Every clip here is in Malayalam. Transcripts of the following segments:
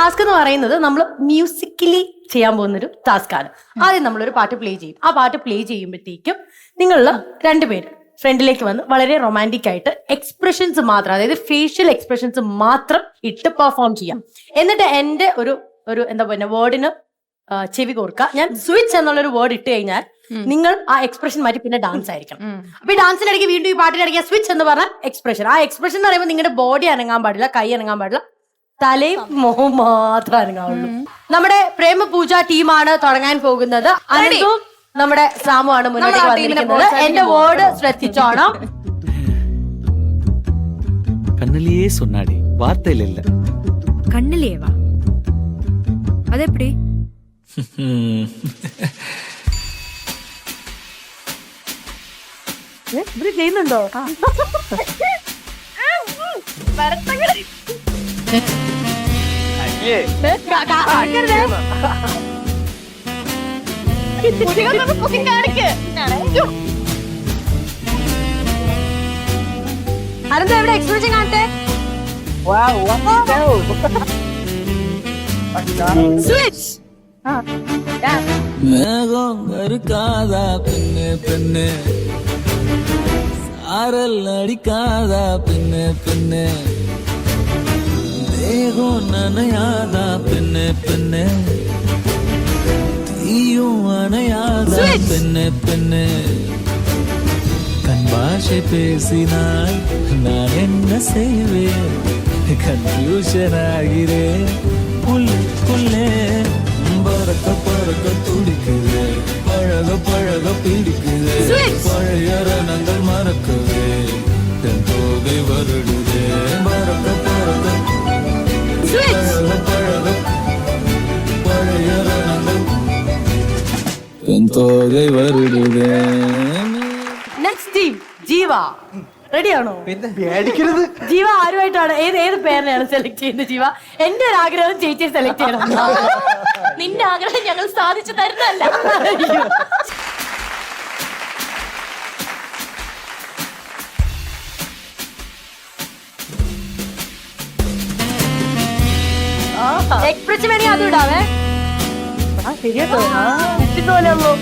ടാസ്ക് എന്ന് പറയുന്നത് നമ്മൾ മ്യൂസിക്കലി ചെയ്യാൻ പോകുന്നൊരു ടാസ്ക് ആണ്. ആദ്യം നമ്മളൊരു പാട്ട് പ്ലേ ചെയ്യും. ആ പാട്ട് പ്ലേ ചെയ്യുമ്പോഴത്തേക്കും നിങ്ങൾ രണ്ടുപേര് ഫ്രണ്ടിലേക്ക് വന്ന് വളരെ റൊമാൻറ്റിക് ആയിട്ട് എക്സ്പ്രഷൻസ് മാത്രം, അതായത് ഫേഷ്യൽ എക്സ്പ്രഷൻസ് മാത്രം ഇട്ട് പെർഫോം ചെയ്യാം. എന്നിട്ട് എന്റെ ഒരു എന്താ പറയുക വേർഡിന് ചെവി കോർക്കുക. ഞാൻ സ്വിച്ച് എന്നുള്ളൊരു വേർഡ് ഇട്ട് കഴിഞ്ഞാൽ നിങ്ങൾ ആ എക്സ്പ്രഷൻ മാറ്റി പിന്നെ ഡാൻസ് ആയിരിക്കണം. അപ്പൊ ഈ ഡാൻസിനിടയ്ക്ക് വീണ്ടും ഈ പാട്ടിനിടയ്ക്ക് സ്വിച്ച് എന്ന് പറഞ്ഞ എക്സ്പ്രഷൻ, ആ എക്സ്പ്രഷൻ എന്ന് പറയുമ്പോൾ നിങ്ങളുടെ ബോഡി അനങ്ങാൻ പാടില്ല, കൈ അനങ്ങാൻ പാടില്ല, തലയും മുഖവും മാത്രം അനങ്ങാവുള്ളൂ. നമ്മുടെ പ്രേമപൂജ ടീമാണ് തുടങ്ങാൻ പോകുന്നത്. അനന്തും നമ്മുടെ സാമുമാണ് മുന്നോട്ട് വന്നിരിക്കുന്നത്. എന്റെ വേർഡ് ശ്രദ്ധിച്ചോണം. കണ്ണലിയേ சொன்னாடி வார்த்தையில இல்ல கண்ணிலேவா? அது எப்படி? ഇവര് ചെയ്യുന്നുണ്ടോ? അനന്ത എവിടെ എക്സ്പ്രഷൻ കാണട്ടെ? സ്വിച്ച്. மேகம் கருக்காதா பெண்ணு பெண்ணு, சாரல் அடிக்காதா பெண்ணு பெண்ணு, தேகம் நனையாதா பெண்ணு பெண்ணு, தீயும் அணையாதா பெண்ணு பெண்ணு, கண் பாஷை பேசினால் நான் என்ன செய்வேன், கன்ஃபியூஷன் ஆகிறேன் புல்லே, பறக்க பறக்க துடிக்குது, பழக பழக பிடிக்குது, பழைய ரணங்கள் மறக்குது, தென் தோகை வருடுது, பறக்க பறக்க பழக பழக பழைய ரணங்கள் தென் தோகை வருடுது. നെക്സ്റ്റ് ടീം ജീവ. റെഡിയാണോ? പേടിക്കരുത്. ജീവ ആരുമായിട്ടാണ് ഏത് പേരിനെയാണ് സെലക്ട് ചെയ്യുന്നത്? ജീവ, എന്റെ ഒരു ആഗ്രഹം ചേച്ചിയെ സെലക്ട് ചെയ്യണം. നിന്റെ ആഗ്രഹം ഞങ്ങൾ സാധിച്ചു തരുന്നതല്ല. എക്സ്പ്രഷൻ വേണി അത് ഇടാവേ. ശരിയാട്ടോ, പോലെയുള്ളൂ.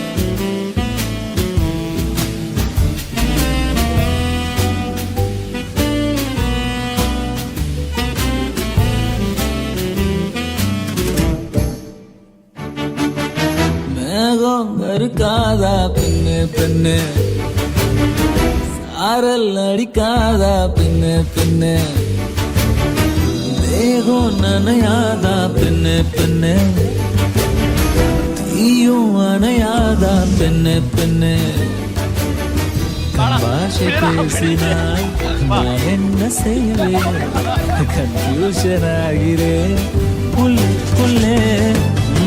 மேகம் கருக்காதா பெண்ணு பெண்ணு, சாரல் அடிக்காதா பெண்ணு பெண்ணு, தேகம் நனையாதா பெண்ணு பெண்ணு, தீயும் அணையாதா பெண்ணு பெண்ணு, பாஷை பேசினால் நான் என்ன செய்வேன், கன்ஃபியூஷன் ஆகிறேன் புல்லே,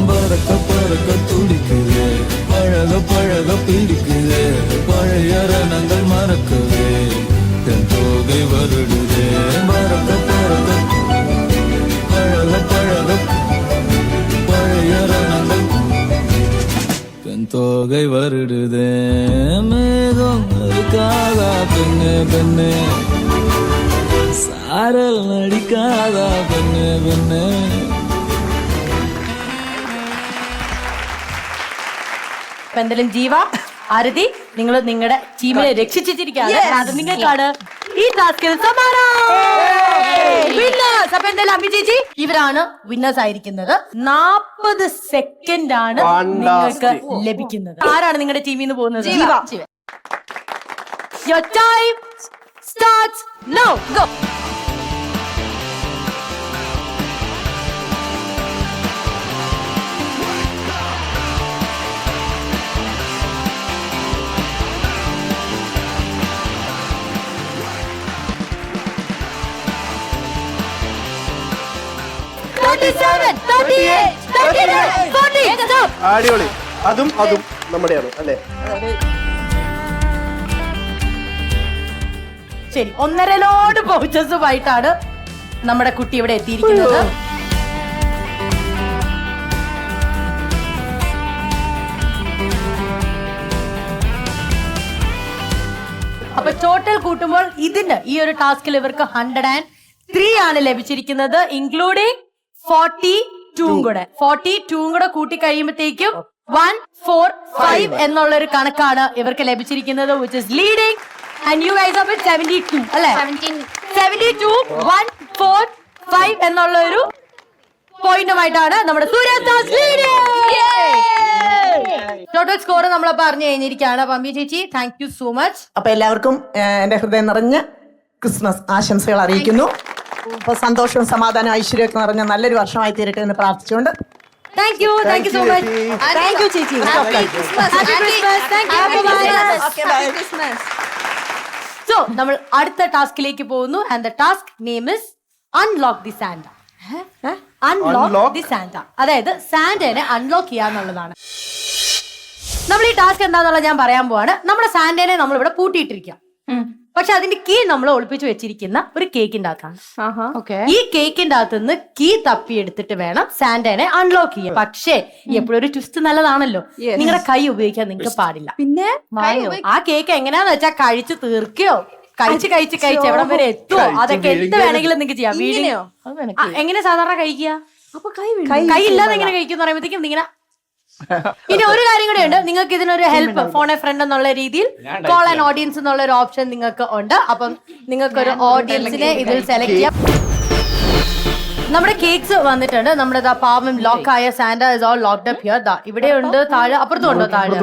பறக்க பறக்க துடிக்குது, பழக பழக பிடிக்குது, பழைய ரணங்கள் மறக்குது, தென் தோகை வருடுது, பறக்க பறக்க பழக பழக பழைய ரணங்கள் தென் தோகை வருடுது. மேகம் இருக்காதா பெண்ணு பெண்ணு, சாரல் அடிக்காதா பெண்ணு பெண்ணு. എന്തായാലും ജീവ, ആരതി, നിങ്ങൾ നിങ്ങളുടെ ടീമിനെ രക്ഷിച്ചിരിക്കുകയാണ്. അത് നിങ്ങൾക്കാണ് ഈ ടാസ്കിൽ സമ്മാനം. അപ്പൊ എന്തായാലും അമ്മി ചേച്ചി, ഇവരാണ് വിന്നേഴ്സ് ആയിരിക്കുന്നത്. 40 സെക്കൻഡ് ആണ് നിങ്ങൾക്ക് ലഭിക്കുന്നത്. ആരാണ് നിങ്ങളുടെ ടീമിൽ നിന്ന് പോകുന്നത്? ജീവ. Your time starts now. Go. അടിപൊളി. അതും നമ്മുടെയാണ് അല്ലേ? ശരി, 1.5 ലോഡ് പൗച്ചസുമായിട്ടാണ് നമ്മുടെ കുട്ടി ഇവിടെ എത്തിയിരിക്കുന്നത്. അപ്പൊ ടോട്ടൽ കൂട്ടുമ്പോൾ ഇതിന് ഈ ഒരു ടാസ്കിൽ ഇവർക്ക് 103 ആണ് ലഭിച്ചിരിക്കുന്നത്, ഇൻക്ലൂഡിംഗ് 42 കൂടെ 42 കൂടെ കൂട്ടി കഴിയുമ്പോഴത്തേക്കും 145 എന്നുള്ള ഒരു കണക്കാണ് ഇവർക്ക് ലഭിച്ചിരിക്കുന്നത്, which is leading and you guys are with 72 അല്ലേ? 72 145 എന്നുള്ള ഒരു പോയിന്റുമായിട്ടാണ് നമ്മുടെ സൂര്യദാസ് ടോട്ടൽ സ്കോർ നമ്മൾ പറഞ്ഞു കഴിഞ്ഞിരിക്കുകയാണ്. പമ്പി ചേച്ചി, താങ്ക് യു സോ മച്ച്. അപ്പൊ എല്ലാവർക്കും എന്റെ ഹൃദയം നിറഞ്ഞ ക്രിസ്മസ് ആശംസകൾ അറിയിക്കുന്നു. അപ്പൊ സന്തോഷവും സമാധാനവും ഐശ്വര്യമൊക്കെ നിറഞ്ഞ നല്ലൊരു വർഷമായി തീരട്ടെ എന്ന് പ്രാർത്ഥിച്ചുകൊണ്ട് thank you so much. Thank you ചേച്ചി. സോ നമ്മൾ അടുത്ത ടാസ്കിലേക്ക് പോകുന്നു. And the task name is unlock the Santa. Unlock the Santa, അതായത് സാന്റനെ അൺലോക്ക് ചെയ്യാന്നുള്ളതാണ്. നമ്മൾ ഈ ടാസ്ക് എന്താന്നുള്ളത് ഞാൻ പറയാൻ പോവാണ്. നമ്മുടെ സാന്റനെ നമ്മൾ ഇവിടെ പൂട്ടിയിട്ടിരിക്കുക, പക്ഷെ അതിന്റെ കീ നമ്മൾ ഒളിപ്പിച്ച് വെച്ചിരിക്കുന്ന ഒരു കേക്കിന്റെ അകത്താണ്. ഈ കേക്കിന്റെ അകത്ത് നിന്ന് കീ തപ്പിയെടുത്തിട്ട് വേണം സാന്റനെ അൺലോക്ക് ചെയ്യാൻ. പക്ഷേ എപ്പോഴും ഒരു ട്വിസ്റ്റ് നല്ലതാണല്ലോ, നിങ്ങളുടെ കൈ ഉപയോഗിക്കാൻ നിങ്ങൾക്ക് പാടില്ല. പിന്നെ ആ കേക്ക് എങ്ങനെയാന്ന് വെച്ചാൽ കഴിച്ച് തീർക്കുകയോ കഴിച്ച് എവിടം വരെ എത്തുമോ അതൊക്കെ എന്ത് വേണമെങ്കിലും നിങ്ങൾക്ക് ചെയ്യാം. വീടിനെയോ എങ്ങനെ സാധാരണ കഴിക്കുക? കൈ ഇല്ലാതെ എങ്ങനെ കഴിക്കും എന്ന് പറയുമ്പോഴത്തേക്കും ഇങ്ങനെ. ഇനി ഒരു കാര്യം കൂടെ ഉണ്ട്, നിങ്ങൾക്ക് ഇതിനൊരു ഹെൽപ്പ് ഫോൺ എ ഫ്രണ്ട് എന്നുള്ള രീതിയിൽ കോൾ ആൻഡ് ഓഡിയൻസ് എന്നുള്ള ഒരു ഓപ്ഷൻ നിങ്ങൾക്ക് ഉണ്ട്. അപ്പം നിങ്ങൾക്ക് ഒരു ഓഡിയൻസിനെ ഇതിൽ സെലക്ട് ചെയ്യാം. നമ്മുടെ കേക്ക്സ് വന്നിട്ടുണ്ട്. നമ്മുടെ പാവം ലോക്ക് ആയ Santa is all locked up here. ഇവിടെ ഉണ്ട്, താഴെ അപ്പുറത്തും ഉണ്ടോ? താഴെ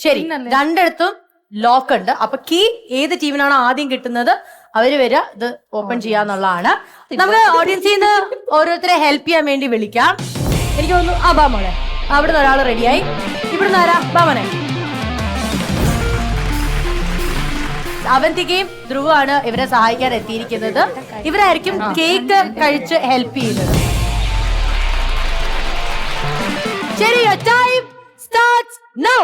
ശരി, രണ്ടിടത്തും ലോക്ക് ഉണ്ട്. അപ്പൊ കീ ഏത് ടീമിനാണോ ആദ്യം കിട്ടുന്നത് അവര് വരിക ഇത് ഓപ്പൺ ചെയ്യാന്നുള്ളതാണ്. നമുക്ക് ഓഡിയൻസിൽ നിന്ന് ഓരോരുത്തരെ ഹെൽപ്പ് ചെയ്യാൻ വേണ്ടി വിളിക്കാം. എനിക്ക് തോന്നുന്നു ബാ മോളെ, അവിടുന്ന് ഒരാൾ റെഡിയായി. ഇവിടുന്ന് ആരാ? ബാമനെ. അവന്തികയും ധ്രുവാണ് ഇവരെ സഹായിക്കാൻ എത്തിയിരിക്കുന്നത്. ഇവരായിരിക്കും കേക്ക് കഴിച്ച് ഹെൽപ്പ് ചെയ്യുന്നത്. ശരി, ടൈം സ്റ്റാർട്ട്സ് നൗ.